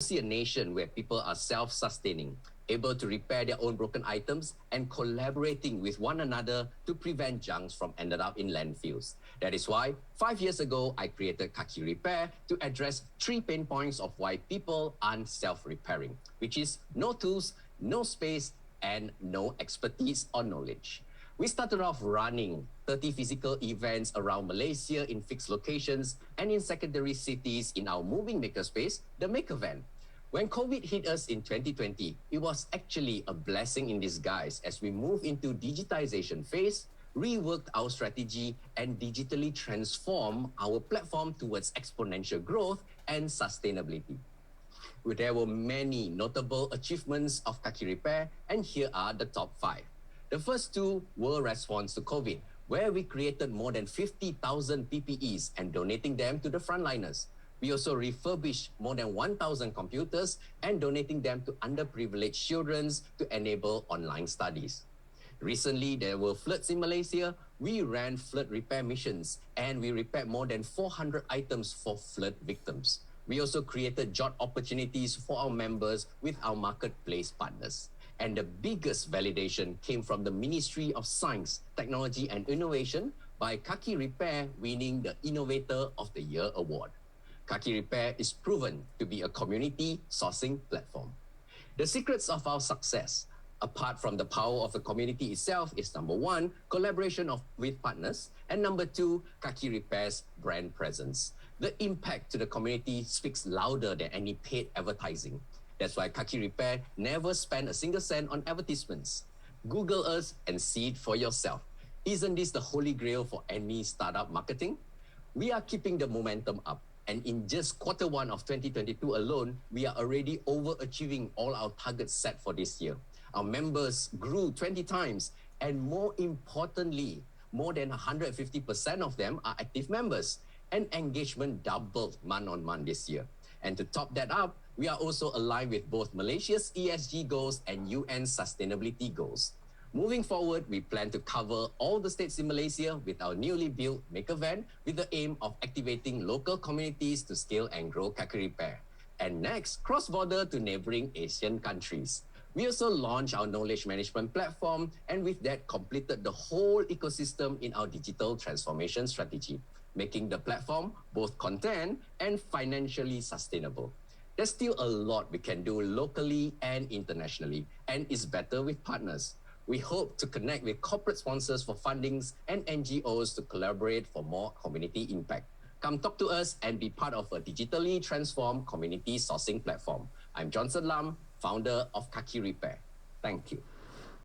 see a nation where people are self-sustaining, able to repair their own broken items, and collaborating with one another to prevent junks from ending up in landfills. That is why 5 years ago, I created KakiRepair to address 3 pain points of why people aren't self-repairing, which is no tools, no space, and no expertise or knowledge. We started off running 30 physical events around Malaysia in fixed locations and in secondary cities in our moving makerspace, the Maker Van. When COVID hit us in 2020, it was actually a blessing in disguise as we moved into digitization phase, reworked our strategy, and digitally transformed our platform towards exponential growth and sustainability. There were many notable achievements of KakiRepair, and here are the top 5. The first 2 were response to COVID, where we created more than 50,000 PPEs and donating them to the frontliners. We also refurbished more than 1,000 computers and donating them to underprivileged children to enable online studies. Recently, there were floods in Malaysia. We ran flood repair missions and we repaired more than 400 items for flood victims. We also created job opportunities for our members with our marketplace partners. And the biggest validation came from the Ministry of Science, Technology and Innovation by KakiRepair winning the Innovator of the Year award. KakiRepair is proven to be a community sourcing platform. The secrets of our success, apart from the power of the community itself, is number 1, collaboration with partners, and number 2, KakiRepair's brand presence. The impact to the community speaks louder than any paid advertising. That's why KakiRepair never spent a single cent on advertisements. Google us and see it for yourself. Isn't this the holy grail for any startup marketing? We are keeping the momentum up. And in just Q1 of 2022 alone, we are already overachieving all our targets set for this year. Our members grew 20 times, and more importantly, more than 150% of them are active members, and engagement doubled month on month this year. And to top that up, we are also aligned with both Malaysia's ESG goals and UN sustainability goals. Moving forward, we plan to cover all the states in Malaysia with our newly built Maker Van with the aim of activating local communities to scale and grow KakiRepair. And next, cross-border to neighboring Asian countries. We also launched our knowledge management platform and with that completed the whole ecosystem in our digital transformation strategy, making the platform both content and financially sustainable. There's still a lot we can do locally and internationally, and it's better with partners. We hope to connect with corporate sponsors for fundings and NGOs to collaborate for more community impact. Come talk to us and be part of a digitally transformed community sourcing platform. I'm Johnson Lam, founder of KakiRepair. Thank you.